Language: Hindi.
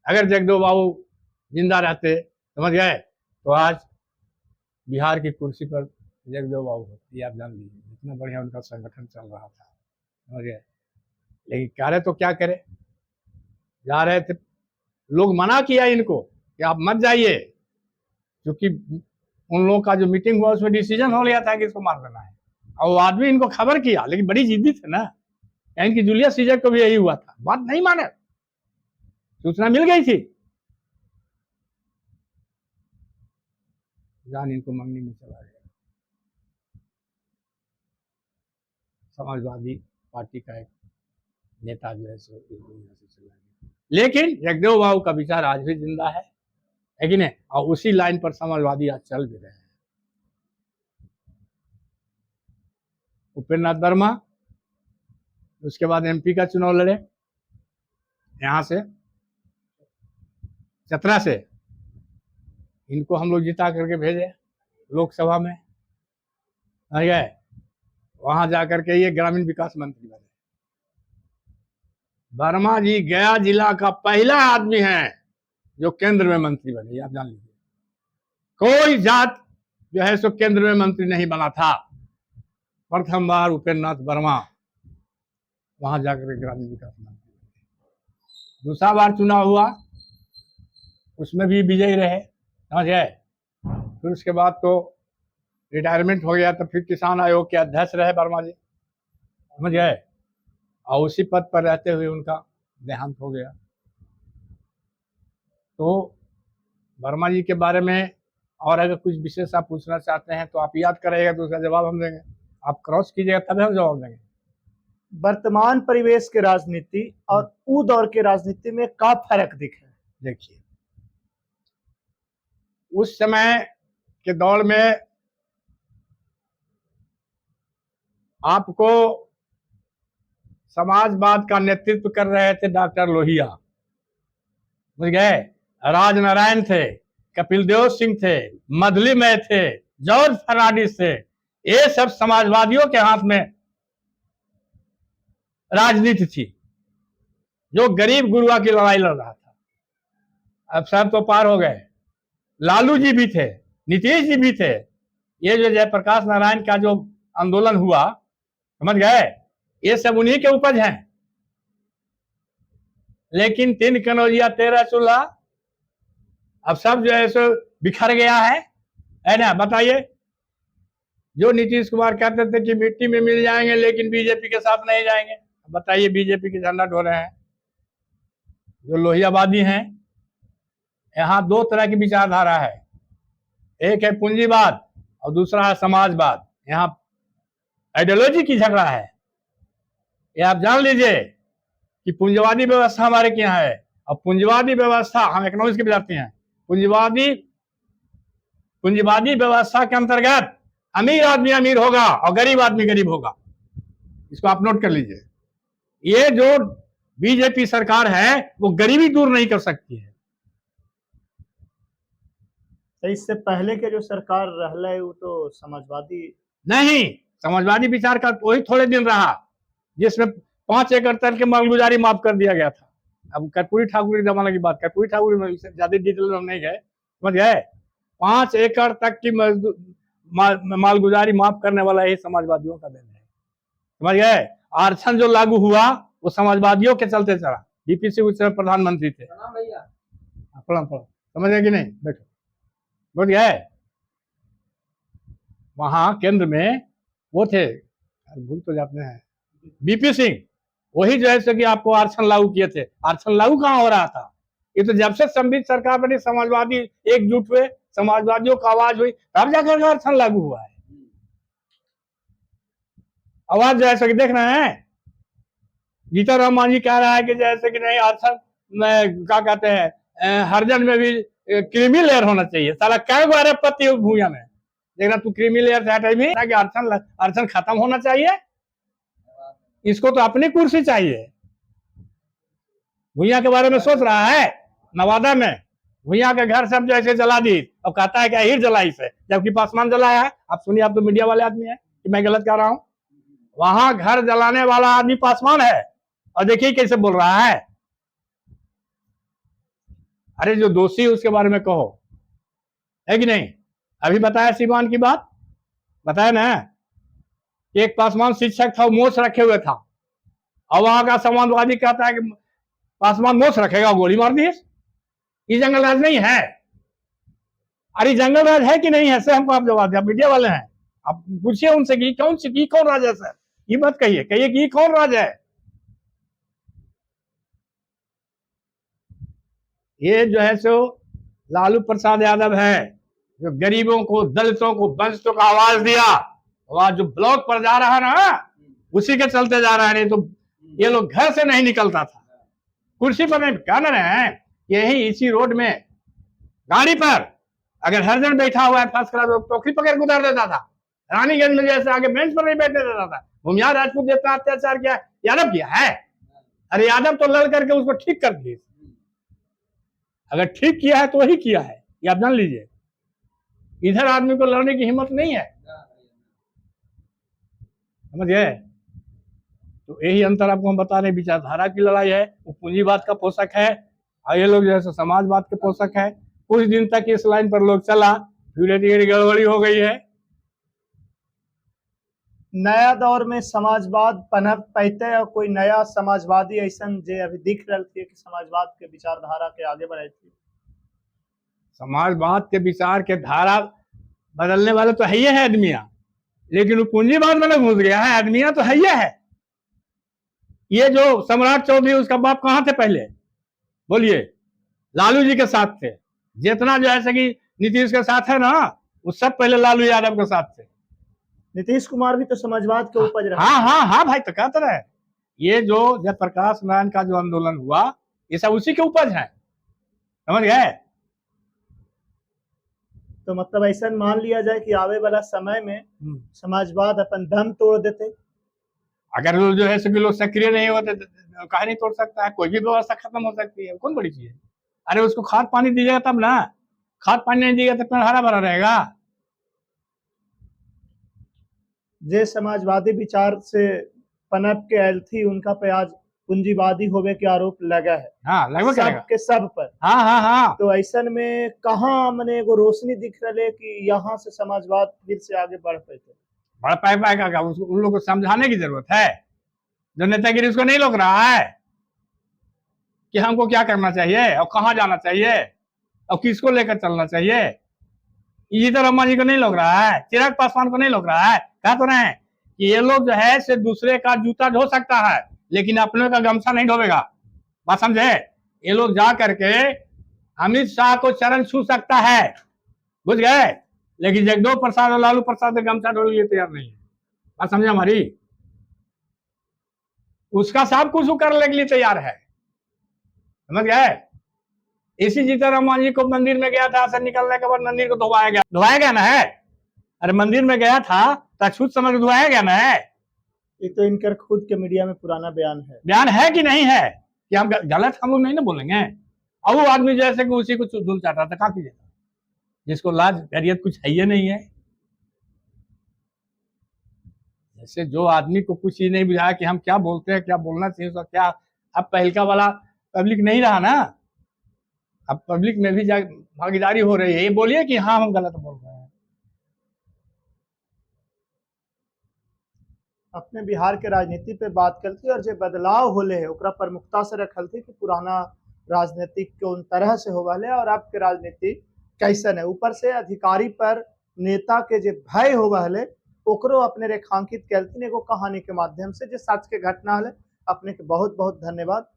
अगर जगदेव बाबू जिंदा रहते, समझ गए, तो आज बिहार की कुर्सी पर जगदेव बाबू होते, ये आप जान लीजिए। इतना बढ़िया उनका संगठन चल रहा था, समझ गए। लेकिन करे तो क्या करे, जा रहे थे, लोग मना किया इनको कि आप मत जाइए, क्योंकि उन लोगों का जो मीटिंग हुआ उसमें डिसीजन हो गया था कि इसको मार देना है। और वो आदमी इनको खबर किया, लेकिन बड़ी जिद्दी थे ना, इनकी जूलियस सीजर को भी यही हुआ था, बात नहीं माने, सूचना मिल गई थी, जान इनको मंगनी में चला गया। समाजवादी पार्टी का एक नेता जो है सो इस दुनिया से चला गया, लेकिन जगदेव बाबू का विचार आज भी जिंदा है कि नहीं, और उसी लाइन पर समाजवादी आज चल भी रहे हैं। उपेंद्र नाथ वर्मा उसके बाद एमपी का चुनाव लड़े, यहां से चतरा से, इनको हम लोग जिता करके भेजे लोकसभा में, आ गए, वहां जाकर के ये ग्रामीण विकास मंत्री बने। वर्मा जी गया जिला का पहला आदमी है जो केंद्र में मंत्री बने, ये आप जान लीजिए। कोई जात जो है सो केंद्र में मंत्री नहीं बना था, प्रथम बार उपेंद्र नाथ वर्मा वहां जाकर के ग्रामीण विकास मंत्री बने। दूसरा बार चुनाव हुआ, उसमें भी विजयी रहे, समझ गए। फिर उसके बाद तो रिटायरमेंट हो गया, तो फिर किसान आयोग के अध्यक्ष रहे वर्मा जी, समझ गए, और उसी पद पर रहते हुए उनका देहांत हो गया। तो वर्मा जी के बारे में और अगर कुछ विशेष आप पूछना चाहते हैं तो आप याद करेगा, तो उसका जवाब हम देंगे, आप क्रॉस कीजिएगा तभी हम जवाब देंगे। वर्तमान परिवेश के राजनीति और ऊ दौर के राजनीति में क्या फर्क दिखे? देखिए, उस समय के दौर में आपको समाजवाद का नेतृत्व कर रहे थे डॉक्टर लोहिया, समझ गए, राजनारायण थे, कपिल देव सिंह थे, मधुली मय थे, जॉर्ज फर्नांडिस थे, ये सब समाजवादियों के हाथ में राजनीति थी, जो गरीब गुरुआ की लड़ाई लड़ रहा था। अब सब तो पार हो गए, लालू जी भी थे, नीतीश जी भी थे, ये जो जयप्रकाश नारायण का जो आंदोलन हुआ, समझ गए, ये सब उन्हीं के उपज हैं। लेकिन 3 कनौजिया 13 चूल्हा, अब सब जो है सो बिखर गया है ना। बताइए, जो नीतीश कुमार कहते थे कि मिट्टी में मिल जाएंगे लेकिन बीजेपी के साथ नहीं जाएंगे, बताइए बीजेपी के झंडा ढो रहे हैं। जो लोहियावादी हैं, यहाँ 2 तरह की विचारधारा है, एक है पूंजीवाद और दूसरा है समाजवाद। यहाँ आइडियोलॉजी की झगड़ा है, ये आप जान लीजिए कि पूंजीवादी व्यवस्था हमारे यहाँ है, और पूंजीवादी व्यवस्था, हम इकोनॉमिक्स के विद्यार्थी हैं, पूंजीवादी व्यवस्था के अंतर्गत अमीर आदमी अमीर होगा और गरीब आदमी गरीब होगा, इसको आप नोट कर लीजिए। ये जो बीजेपी सरकार है वो गरीबी दूर नहीं कर सकती है। तो इससे पहले के जो सरकार रहले वो तो समाजवादी नहीं, समाजवादी विचार का वही थोड़े दिन रहा जिसमें 5 एकड़ तक के मालगुजारी माफ कर दिया गया था। अब कर्पूरी ठाकुर के जमाने की बात, कर्पूरी ठाकुर में ज्यादा डिटेल में हम नहीं गए, समझ गए। 5 एकड़ तक की मालगुजारी माफ करने वाला यही समाजवादियों का देन है, समझ गए। आरक्षण जो लागू हुआ वो समाजवादियों के चलते चला, बीपी सिंह उस समय प्रधानमंत्री थे। प्रणाम, समझ गए कि नहीं, बैठो, बोल गए। वहां केंद्र में वो थे, भूल तो जाते हैं, बीपी सिंह, वही जो है कि आपको आरक्षण लागू किए थे। आरक्षण लागू कहां हो रहा था, ये तो जब से संविधान सरकार बनी, समाजवादी एकजुट हुए, समाजवादियों का आवाज हुई, तब जाकर आरक्षण लागू हुआ है। आवाज जो है देख रहे हैं, जीतन मांझी कह रहा है कि जैसे कि नहीं, आरक्षण क्या कहते हैं, हरिजन में भी क्रीमी लेयर होना चाहिए। साला क्या बारे पति भूया में देखना, तू क्रीमी लेयर से हटे भी कि आरक्षण खत्म होना चाहिए, इसको तो अपनी कुर्सी चाहिए। भूया के बारे में सोच रहा है, नवादा में भूया के घर सब जैसे जला दी, अब कहता है कि अहिर जलाई से, जबकि पासवान जलाया है। आप सुनिए, आप तो मीडिया वाले आदमी है कि मैं गलत कह रहा हूं, वहां घर जलाने वाला आदमी पासवान है, और देखिए कैसे बोल रहा है। अरे जो दोषी है उसके बारे में कहो, है कि नहीं? अभी बताया सीमान की बात, बताया ना कि एक पासवान शिक्षक था, वो मोछ रखे हुए था, और वहां का समाजवादी कहता है कि पासवान मोछ रखेगा, गोली मार दिए। ये जंगल राज नहीं है। अरे जंगल राज है कि नहीं है, सर हमको आप जवाब दिया, मीडिया वाले हैं, आप पूछिए उनसे कि कौन राज है सर, ये मत कहिए कि कौन राज है। ये जो है सो लालू प्रसाद यादव है, जो गरीबों को, दलितों को, वंचितों को आवाज दिया, आवाज जो ब्लॉक पर जा रहा है ना, उसी के चलते जा रहा है, नहीं तो ये लोग घर से नहीं निकलता था, कुर्सी पर नहीं। क्या ना रहे हैं, यही इसी रोड में गाड़ी पर अगर हर जन बैठा हुआ है फर्स्ट क्लास, टोकरी पकड़ के उतार देता था। रानीगंज में जैसे आगे बेंच पर नहीं बैठने देता था। भूमिहार राजपूत जितना अत्याचार किया यादव किया है। अरे यादव तो लड़ करके उसको ठीक कर दिए। अगर ठीक किया है तो वही किया है, ये आप जान लीजिए। इधर आदमी को लड़ने की हिम्मत नहीं है, समझिए। तो यही अंतर आपको हम बता रहे हैं, विचारधारा की लड़ाई है, वो पूंजीवाद का पोषक है, और ये लोग जो है समाजवाद के पोषक है। कुछ दिन तक इस लाइन पर लोग चला, धीरे धीरे गड़बड़ी हो गई है। नया दौर में समाजवाद पनप पैते और कोई नया समाजवादी ऐसा जे अभी दिख रहा थी कि समाजवाद के विचारधारा के आगे बढ़े थी। समाजवाद के विचार के धारा बदलने वाले तो है ही है आदमिया, लेकिन वो पूंजीवाद में न घुस गया है। आदमिया तो है ही है। ये जो सम्राट चौधरी, उसका बाप कहाँ थे पहले, बोलिए? लालू जी के साथ थे। जितना जो है कि नीतीश के साथ है ना, वो सब पहले लालू यादव के साथ थे। नीतीश कुमार भी तो समाजवाद के उपज रहा। हाँ भाई, तो कहते रहे, ये जो जयप्रकाश नारायण का जो आंदोलन हुआ, ये सब उसी के उपज है, समझ गए? तो मतलब ऐसा मान लिया जाए कि आवे वाला समय में समाजवाद अपन दम तोड़ देते। अगर वो जो है कि लोग सक्रिय नहीं होते, कहा नहीं तोड़ सकता है। कोई भी व्यवस्था खत्म हो सकती है, कौन बड़ी चीज है? अरे उसको खाद पानी दीजिएगा तब ना, खाद पानी नहीं दीजिएगा तो हरा भरा रहेगा। जे समाजवादी विचार से पनप के आयल थी, उनका पे आज पूंजीवादी होवे के आरोप लगा है। हाँ, लगभग सब के सब पर। हाँ। तो ऐसा में कहाँ मने एगो रोशनी दिख रहे कि यहाँ से समाजवाद फिर से आगे बढ़ पाते। बढ़ पाएगा, उन लोगों को समझाने की जरूरत है। जो नेतागिरी उसको नहीं लग रहा है कि हमको क्या करना चाहिए और कहाँ जाना चाहिए और किसको लेकर चलना चाहिए। जीतन जी को नहीं लग रहा है, चिराग पासवान को नहीं लग रहा है। कह तो रहे हैं कि ये लोग जो है से दूसरे का जूता धो सकता है, लेकिन अपने का गमछा नहीं धोवेगा। बात समझे? ये लोग जा करके अमित शाह को चरण छू सकता है, बुझ गए, लेकिन जगदो प्रसाद और लालू प्रसाद के गमछा धोने के लिए तैयार नहीं है। बात समझे हमारी? उसका सब कुछ करने के लिए तैयार है, समझ गए? इसी जीतन जी को मंदिर में गया था, ऐसा निकलने के बाद मंदिर को धोवाया गया ना है। अरे मंदिर में गया था तो अछूत समझ के धोवाया गया ना है। ये तो इनकर खुद के मीडिया में पुराना बयान है कि नहीं है कि हम गलत हम लोग नहीं ना बोलेंगे। और वो आदमी जैसे कि उसी को धुल चाहता था, काफी ज्यादा, जिसको लाज खैरियत कुछ है ही नहीं है। जैसे जो आदमी को कुछ ही नहीं बुझाया कि हम क्या बोलते हैं, क्या बोलना चाहिए, तो क्या अब पहलका वाला पब्लिक नहीं रहा ना, अब पब्लिक में भी भागीदारी हो रही है। ये बोलिए कि हाँ हम गलत बोल रहे हैं। अपने बिहार के राजनीति पे बात करती और जो बदलाव होले है ओकरा प्रमुखता से रखल थी कि पुराना राजनीतिक कौन तरह से हो वाले और अब के राजनीति कैसन है। ऊपर से अधिकारी पर नेता के जो भय हो वाले ओकरो अपने रेखांकित करती एगो कहानी के माध्यम से, जो सच के घटना है। अपने के बहुत बहुत धन्यवाद।